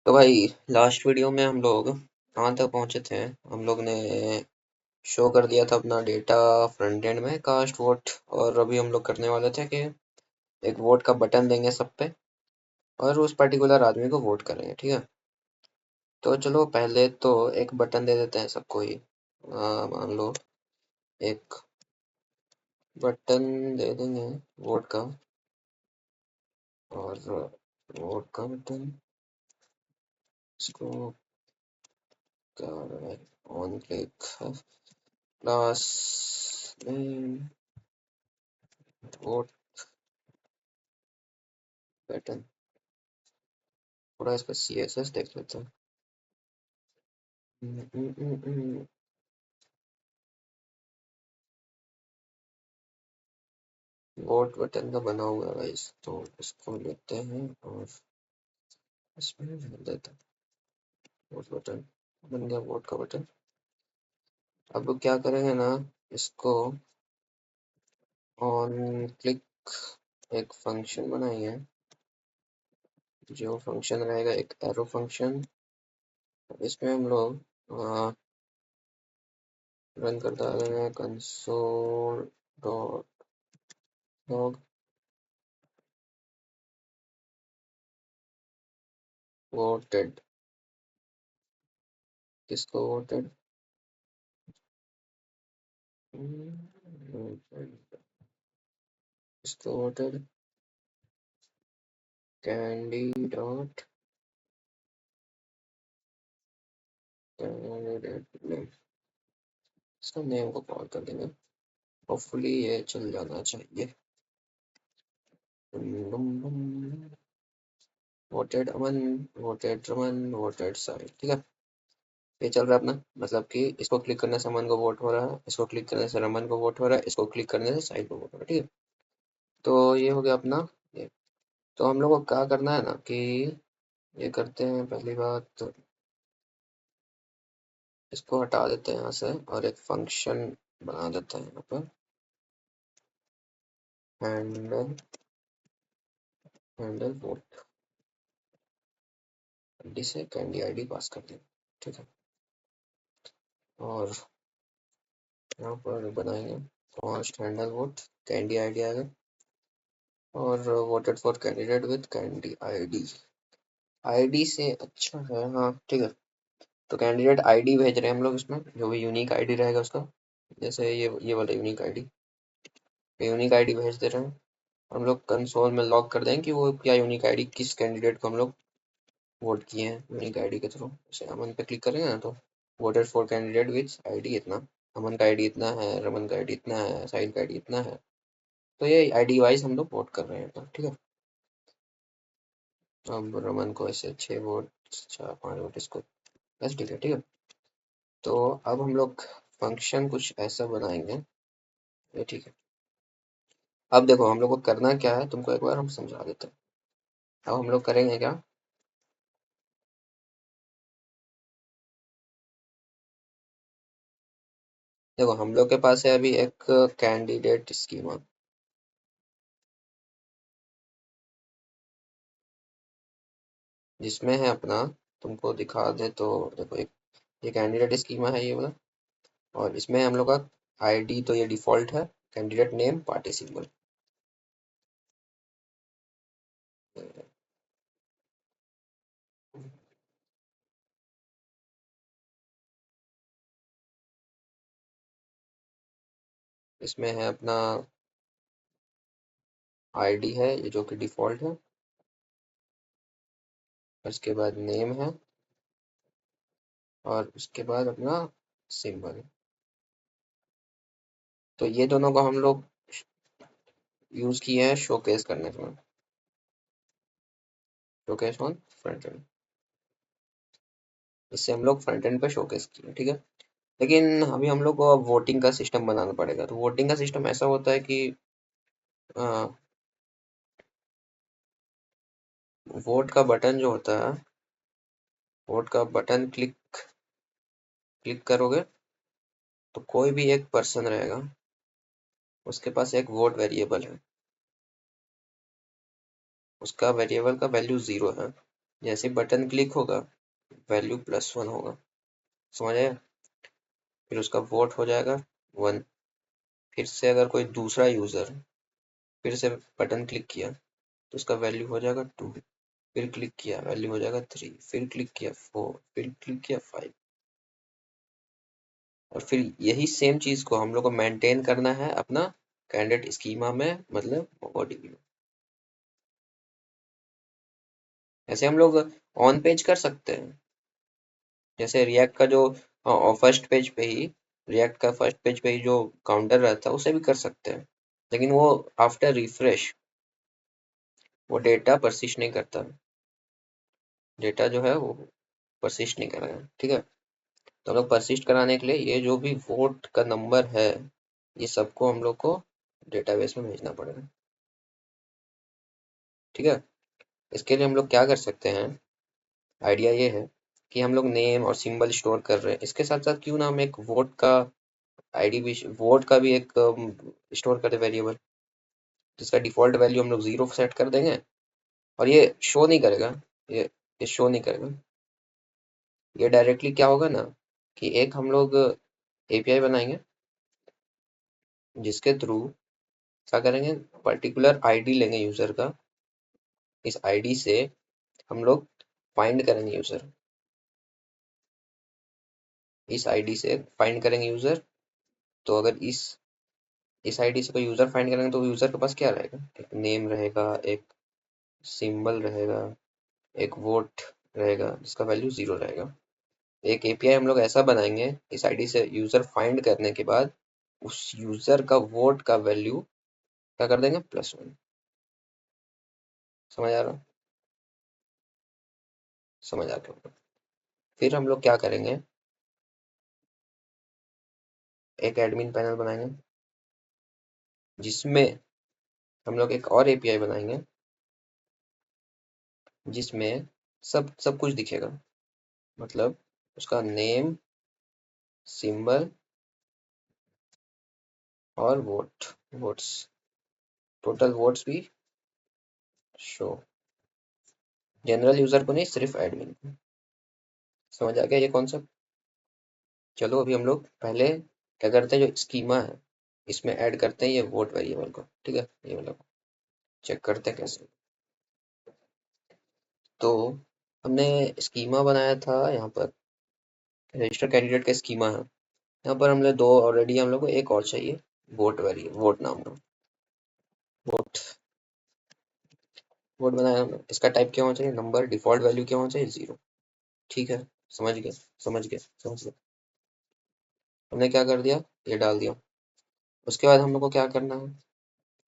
तो भाई last video में हम लोग कहाँ तक पहुंचे थे। हम लोग ने शो कर दिया था अपना डेटा फ्रंट एंड में कास्ट वोट। और अभी हम लोग करने वाले थे कि एक वोट का बटन देंगे सब पे और उस पर्टिकुलर आदमी को वोट करेंगे, ठीक है। तो चलो पहले तो एक बटन दे देते हैं सबको ही। मान लो एक बटन दे देंगे वोट का। और वोट का बटन इसको क्या on click class name vote button. थोड़ा इसका CSS देख लेते हैं। हम्म, हम्म, हम्म, हम्म। वोट बटन का बना हुआ है गाइस, तो इसको लेते हैं और इसमें डाल देते हैं। वोट बटन बन गया, वोट का बटन। अब क्या करेंगे ना, इसको ऑन क्लिक एक फंक्शन बनाएंगे। जो फंक्शन रहेगा एक एरो फंक्शन। इसमें हम लोग रन कर डालेंगे कंसोल डॉट लॉग वोटेड। किसको वोटेड? इसको voted candy dot candidate name. इसका नेम को कॉल कर देंगे। होपफुली ये चल जाना चाहिए। वोटेड अमन, वोटेड रमन, वोटेड साहिल, ठीक है। ये चल रहा है अपना, मतलब कि इसको क्लिक करने से अमन को वोट हो रहा है, इसको क्लिक करने से रमन को वोट हो रहा है, इसको क्लिक करने से साहिल को वोट हो रहा है, ठीक है। तो ये हो गया अपना ये। तो हम लोग को क्या करना है ना कि ये करते हैं पहली बात तो इसको हटा देते हैं यहाँ से और एक फंक्शन बना देते हैं यहाँ पर। हैंडल हैंडल वोट आईडी से कैंडी आईडी पास कर देंगे, ठीक है। और यहाँ पर बनाएंगे cost handle vote candy ID आएगा और voted for candidate with candy ID. ID से अच्छा है, हाँ ठीक है। तो कैंडिडेट आईडी भेज रहे हैं हम लोग इसमें, जो भी यूनिक आईडी रहेगा उसका। जैसे ये वाला यूनिक आईडी भेज दे रहे हैं। हम लोग कंसोल में लॉग कर देंगे कि वो क्या यूनिक आईडी किस कैंडिडेट को हम लोग वोट किए हैं यूनिक आईडी के थ्रू। जैसे अमन पे क्लिक करेंगे ना तो voted for candidate with ID इतना, अमन का आईडी इतना है, रमन का आईडी इतना है, साहिल का आईडी इतना है। तो ये आईडी वाइज हम लोग वोट कर रहे हैं, तो ठीक है। अब रमन को ऐसे 6 वोट, 4 5 वोट इसको बस, ठीक है, ठीक है। तो अब हम लोग फंक्शन कुछ ऐसा बनाएंगे, ये ठीक है। अब देखो हम लोग को करना क्या है, तुमको एक बार हम समझा देते हैं। अब हम लोग करेंगे क्या, देखो हम लोग के पास है अभी एक कैंडिडेट स्कीमा, जिसमें है अपना, तुमको दिखा दे तो देखो एक ये कैंडिडेट स्कीमा है ये वाला। और इसमें हम लोग का आईडी तो ये डिफॉल्ट है, कैंडिडेट नेम पार्टी सिंबल। इसमें है अपना आईडी है ये जो कि डिफॉल्ट है, उसके बाद नेम है और उसके बाद अपना सिंबल। तो ये दोनों को हम लोग यूज किए हैं शोकेस करने में, शोकेस ऑन फ्रंट एंड। इससे हम लोग फ्रंट एंड पे शोकेस किए, ठीक है। लेकिन अभी हम लोग को अब वोटिंग का सिस्टम बनाना पड़ेगा। तो वोटिंग का सिस्टम ऐसा होता है कि वोट का बटन जो होता है, वोट का बटन क्लिक क्लिक करोगे तो कोई भी एक पर्सन रहेगा, उसके पास एक वोट वेरिएबल है, उसका वेरिएबल का वैल्यू 0 है। जैसे बटन क्लिक होगा वैल्यू +1 होगा, समझ आया। फिर उसका वोट हो जाएगा 1। फिर से अगर कोई दूसरा यूजर फिर से बटन क्लिक किया तो उसका वैल्यू हो जाएगा 2। फिर क्लिक किया वैल्यू हो जाएगा 3। फिर क्लिक किया 4। फिर क्लिक किया 5। और फिर यही सेम चीज को हम लोग को मेंटेन करना है अपना कैंडिडेट स्कीमा में, मतलब MongoDB में। ऐसे हम लोग ऑन पेज कर सकते हैं, जैसे रिएक्ट का जो फर्स्ट पेज पे ही रिएक्ट का फर्स्ट पेज पे ही जो काउंटर रहता है उसे भी कर सकते हैं, लेकिन वो आफ्टर रिफ्रेश वो डेटा परसिस्ट नहीं करता, डेटा जो है वो परसिस्ट नहीं करेगा, ठीक है। तो हम लोग परसिस्ट कराने के लिए ये जो भी वोट का नंबर है ये सबको हम लोग को डेटाबेस में भेजना पड़ेगा, ठीक है। इसके लिए हम लोग क्या कर सकते हैं, आइडिया ये है कि हम लोग नेम और सिंबल स्टोर कर रहे हैं, इसके साथ साथ क्यों ना हम एक वोट का आईडी भी, वोट का भी एक स्टोर करते वेरिएबल, जिसका डिफॉल्ट वैल्यू हम लोग 0 सेट कर देंगे और ये शो नहीं करेगा, ये शो नहीं करेगा। ये डायरेक्टली क्या होगा ना कि एक हम लोग एपीआई बनाएंगे जिसके थ्रू क्या करेंगे, पर्टिकुलर आईडी लेंगे यूजर का, इस आईडी से हम लोग फाइंड करेंगे यूजर, इस आईडी से फाइंड करेंगे यूजर। तो अगर इस आईडी से कोई यूजर फाइंड करेंगे तो यूजर के पास क्या रहेगा, एक नेम रहेगा, एक सिंबल रहेगा, एक वोट रहेगा जिसका वैल्यू 0 रहेगा। एक एपीआई हम लोग ऐसा बनाएंगे इस आईडी से यूजर फाइंड करने के बाद उस यूजर का वोट का वैल्यू क्या कर देंगे, +1। समझ आ रहा, समझ आ गया। फिर हम लोग क्या करेंगे, एक एडमिन पैनल बनाएंगे जिसमें हम लोग एक और एपीआई बनाएंगे जिसमें सब सब कुछ दिखेगा, मतलब उसका नेम, सिंबल और वोट्स, टोटल वोट्स भी शो, जनरल यूजर को नहीं, सिर्फ एडमिन को। समझ आ गया ये कॉन्सेप्ट। चलो अभी हम लोग पहले क्या करते हैं, जो स्कीमा है इसमें ऐड करते हैं ये वोट वेरिएबल को, ठीक है। ये मतलब चेक करते हैं कैसे। तो हमने स्कीमा बनाया था यहाँ पर, रजिस्टर कैंडिडेट का स्कीमा है। यहाँ पर हमने दो ऑलरेडी, हम लोग को एक और चाहिए, वोट वेरिएबल, वोट नाम का वोट। वोट बनाया हमने, इसका टाइप क्या होना चाहिए, नंबर, डिफॉल्ट वैल्यू क्या होना चाहिए, 0, ठीक है। समझ गए, समझ गए, समझ गए। हमने क्या कर दिया, ये डाल दिया। उसके बाद हम लोग को क्या करना है,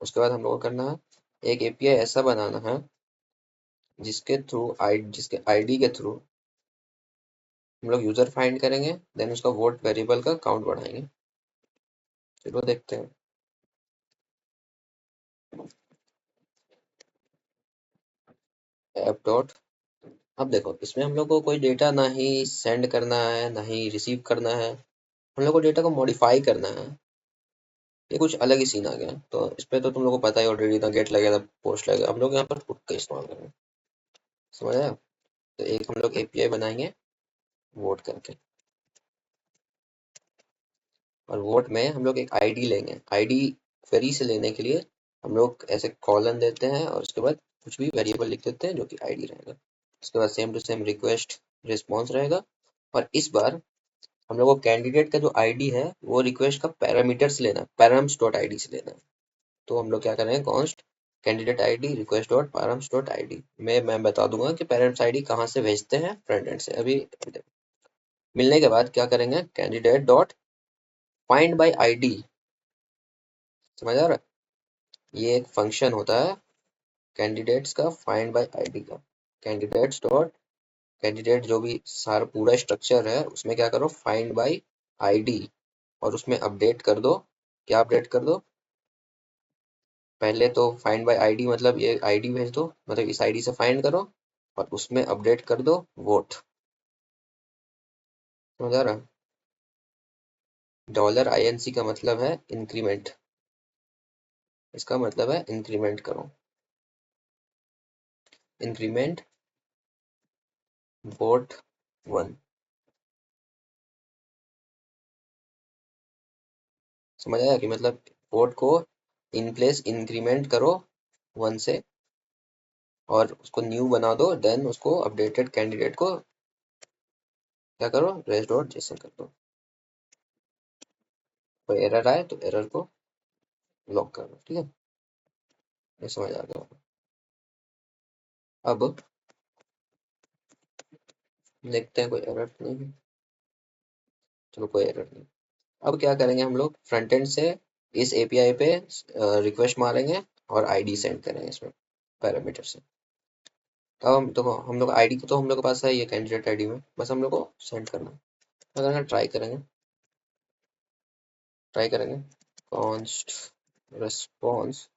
उसके बाद हम लोग को करना है एक एपीआई ऐसा बनाना है जिसके आईडी के थ्रू हम लोग यूजर फाइंड करेंगे, देन उसका वोट वेरिएबल का काउंट बढ़ाएंगे। चलो देखते हैं। ऐप डॉट, अब देखो इसमें हम लोग को कोई डेटा ना ही सेंड करना है ना ही रिसीव करना है, हम लोग को डेटा को मॉडिफाई करना है। ये कुछ अलग ही सीन आ गया, तो इस पे तो तुम लोग को पता ही ऑलरेडी, ना गेट लगेगा ना पोस्ट लगेगा, हम लोग यहाँ पर हुक का इस्तेमाल करेंगे, समझ आया। तो एक हम लोग एपीआई बनाएंगे वोट करके, और वोट में हम लोग एक आईडी लेंगे, आईडी क्वेरी से लेने के लिए हम लोग ऐसे कॉलन देते हैं और उसके बाद कुछ भी वेरिएबल लिख देते हैं जो कि आईडी रहेगा। उसके बाद same to same request response रहेगा, और इस बार हम लोग को कैंडिडेट का जो आईडी है वो रिक्वेस्ट का पैरामीटर से लेना है, पैराम्स डॉट आईडी से लेना है। तो हम लोग क्या करेंगे, const candidate ID request dot params dot ID में मैं बता दूंगा कि पैरेंट्स आईडी कहाँ से भेजते हैं, फ्रंट एंड से। अभी मिलने के बाद क्या करेंगे, candidate dot find by ID, समझ आ रहा है। ये एक फंक्शन होता है कैंडिडेट्स का फाइंड बाय आईडी का। कैंडिडेट्स डॉट कैंडिडेट जो भी सारा पूरा स्ट्रक्चर है उसमें क्या करो, फाइंड बाय आईडी, और उसमें अपडेट कर दो, क्या अपडेट कर दो, पहले तो फाइंड बाय आईडी मतलब ये आईडी भेज दो, मतलब इस आईडी से फाइंड करो, और उसमें अपडेट कर दो वोट। समझ आ रहा है। $INC का मतलब है इंक्रीमेंट, इसका मतलब है इंक्रीमेंट करो, इंक्रीमेंट वोट 1। समझ आया कि मतलब वोट को इन प्लेस इंक्रीमेंट करो 1 से और उसको न्यू बना दो, देन उसको अपडेटेड कैंडिडेट को क्या करो, रेस डॉट जेसन कर दो। कोई एरर आए तो एरर को लॉक कर दो। ठीक है, ये समझ आ गया। अब देखते हैं कोई एरर तो नहीं है। चलो कोई एरर नहीं। अब क्या करेंगे हम लोग फ्रंट एंड से इस एपीआई पे रिक्वेस्ट मारेंगे और आईडी सेंड करेंगे इसमें पैरामीटर से। अब हम तो हम लोग आईडी तो हम लोग के पास है ये कैंडिडेट आईडी में, बस हम लोग को सेंड करना है। क्या करेंगे, ट्राई करेंगे कॉन्स्ट रिस्पॉन्स।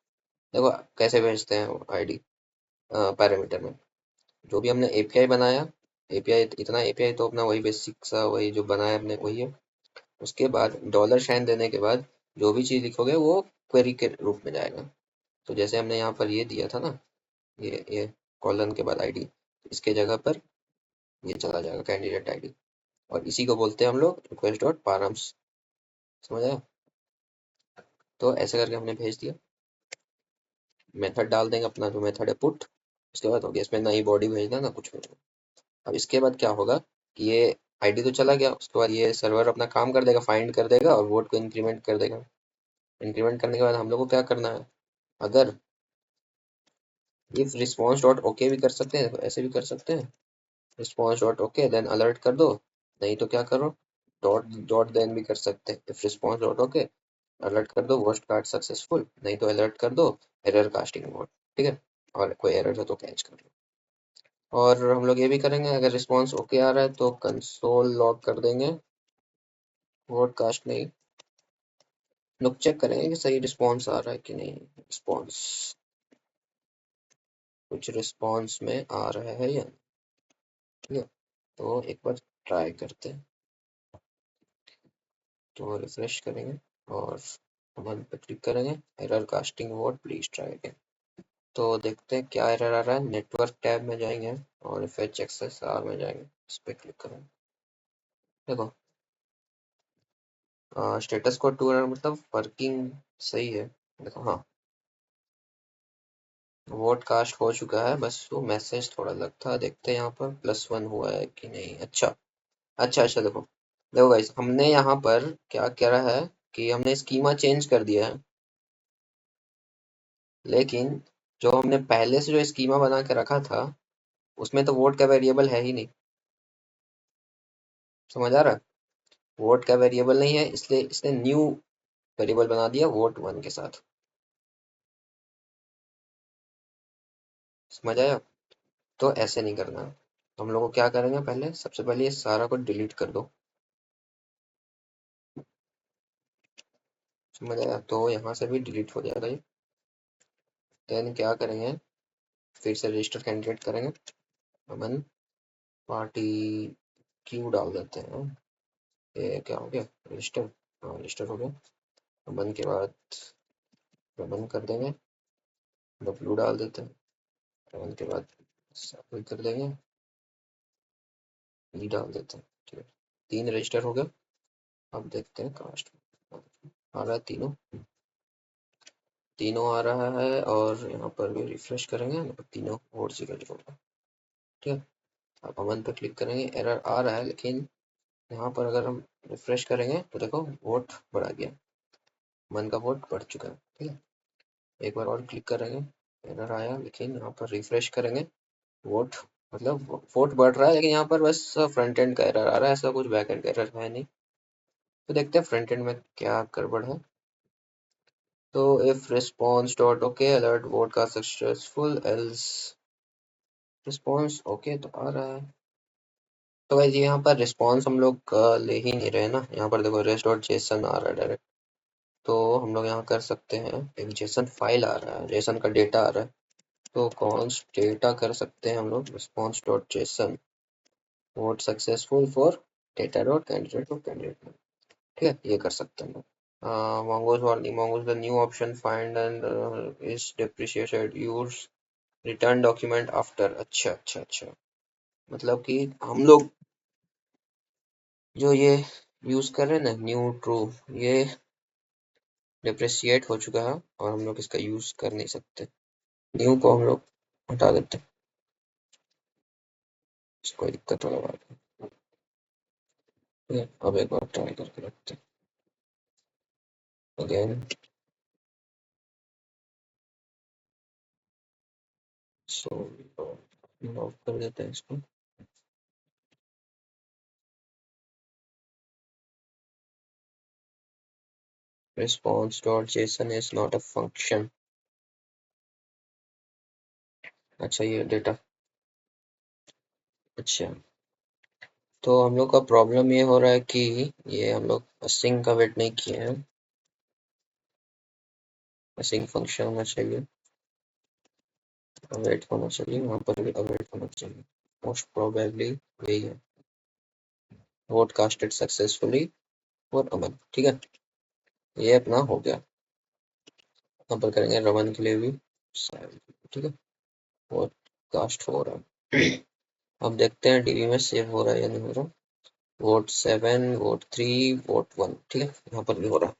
देखो कैसे भेजते हैं आईडी पैरामीटर में। जो भी हमने एपीआई बनाया, एपीआई इतना एपीआई तो अपना वही बेसिक सा वही जो बनाया हमने वही है। उसके बाद डॉलर साइन देने के बाद जो भी चीज़ लिखोगे वो क्वेरी के रूप में जाएगा। तो जैसे हमने यहाँ पर ये दिया था ना, ये कॉलन के बाद आईडी, इसके जगह पर ये चला जाएगा कैंडिडेट आईडी, और इसी को बोलते हैं हम लोग रिक्वेस्ट डॉट पारम्स। समझ आया? तो ऐसे करके हमने भेज दिया। मेथड डाल देंगे अपना जो मेथड है पुट। उसके बाद हो गया, इसमें ना ही बॉडी भेजना ना कुछ भेजना। अब इसके बाद क्या होगा कि ये आईडी तो चला गया, उसके बाद ये सर्वर अपना काम कर देगा, फाइंड कर देगा और वोट को इंक्रीमेंट कर देगा। इंक्रीमेंट करने के बाद हम लोग को क्या करना है, अगर इफ रिस्पॉन्स डॉट ओके भी कर सकते हैं, ऐसे भी कर सकते हैं, response dot okay then alert कर दो। नहीं तो क्या करो, डॉट डॉट देन भी कर सकते हैं। If response dot okay alert कर दो वोस्ट कार्ड सक्सेसफुल, नहीं तो अलर्ट कर दो एरर कास्टिंग मोड। ठीक है, और कोई एरर है तो कैच कर लो। और हम लोग ये भी करेंगे, अगर रिस्पॉन्स ओके आ रहा है तो कंसोल लॉग कर देंगे, वोट कास्ट नहीं। लोग चेक करेंगे कि सही रिस्पॉन्स आ रहा है कि नहीं। रिस्पॉन्स कुछ रिस्पॉन्स में आ रहा है या नहीं। ठीक है, तो एक बार ट्राई करते हैं। तो रिफ्रेश करेंगे और वन पे क्लिक करेंगे, error casting vote please try again. तो देखते हैं क्या एरर आ रहा है। नेटवर्क टैब में जाएंगे और फेच एक्सेस आर में जाएंगे, इस पे क्लिक करेंगे। देखो स्टेटस को 2 एरर मतलब वर्किंग सही है। देखो हाँ, वोट कास्ट हो चुका है, बस वो मैसेज थोड़ा अलग था। देखते हैं यहाँ पर +1 हुआ है कि नहीं। अच्छा अच्छा अच्छा, देखो देखो गाइस, हमने यहाँ पर क्या करा है कि हमने स्कीमा चेंज कर दिया है, लेकिन जो हमने पहले से जो स्कीमा बना के रखा था उसमें तो वोट का वेरिएबल है ही नहीं। समझ आ रहा है? वोट का वेरिएबल नहीं है, इसलिए इसने न्यू वेरिएबल बना दिया वोट 1 के साथ। समझ आया? तो ऐसे नहीं करना है। हम लोग को क्या करेंगे, पहले सबसे पहले ये सारा को डिलीट कर दो। समझ आया? तो यहाँ से भी डिलीट हो जाएगा ये। देन क्या करेंगे, फिर से रजिस्टर कैंडिडेट करेंगे, अमन पार्टी क्यू डाल देते हैं। ये क्या हो गया, रजिस्टर। हाँ रजिस्टर हो गया। अमन के बाद रमन कर देंगे, डब्लू डाल देते हैं। रमन के बाद सफल कर देंगे, ई डाल देते हैं। ठीक है, 3 रजिस्टर हो गए। अब देखते हैं कास्ट आ रहा है, तीनों तीनों आ रहा है। और यहाँ पर भी रिफ्रेश करेंगे तो तीनों वोट 0 0 होगा। ठीक है, अब अमन पे क्लिक करेंगे, एरर आ रहा है, लेकिन यहाँ पर अगर हम रिफ्रेश करेंगे तो देखो वोट बढ़ा गया, अमन का वोट बढ़ चुका है। ठीक है, एक बार और क्लिक करेंगे, एरर आया, लेकिन यहाँ पर रिफ्रेश करेंगे, वोट मतलब वोट बढ़ रहा है, लेकिन यहाँ पर बस फ्रंट एंड का एरर आ रहा है, ऐसा कुछ बैक एंड का एरर है नहीं। तो देखते हैं फ्रंट एंड में क्या गड़बड़ है। तो if response dot okay alert vote का सक्सेसफुल एल्स रिस्पॉन्स ओके तो आ रहा है। तो वैसे यहाँ पर रिस्पॉन्स हम लोग ले ही नहीं रहे ना, यहाँ पर देखो रेस डॉट जेसन आ रहा है डायरेक्ट। तो हम लोग यहाँ कर सकते हैं, एक जेसन फाइल आ रहा है, जेसन का डेटा आ रहा है, तो कॉन्स्ट डेटा कर सकते हैं हम लोग, response dot JSON vote successful for data dot candidate of candidate. ठीक है, ये कर सकते हैं। mongoose warning, mongoose the new option find and is depreciated use return document after। अच्छा अच्छा अच्छा, मतलब कि हम लोग जो ये यूज कर रहे हैं ना न्यू ट्रू, ये डिप्रिशिएट हो चुका है और हम लोग इसका यूज कर नहीं सकते। न्यू को हम लोग हटा देते हैं, कोई दिक्कत वाला बात नहीं। ठीक है, अब एक बार ट्राई करके रखते हैं अगेन। सो ऑफ कर देते हैं इसको। response.json is not a function। अच्छा ये डेटा, अच्छा तो हम लोग का प्रॉब्लम ये हो रहा है कि ये हम लोग असिंग का वेट नहीं किए हैं। असिंग फंक्शन होना चाहिए, अवेट होना चाहिए, वहाँ पर भी अवेट होना चाहिए। मोस्ट प्रोबेबली यही है। वोट कास्टेड सक्सेसफुली और अमन, ठीक है ये अपना हो गया। यहाँ पर करेंगे रमन के लिए भी, ठीक है वोट कास्ट हो रहा है। अब देखते हैं डीबी में सेव हो रहा है या नहीं हो रहा। वोट 7, वोट 3, वोट 1, ठीक है यहाँ पर भी हो रहा है।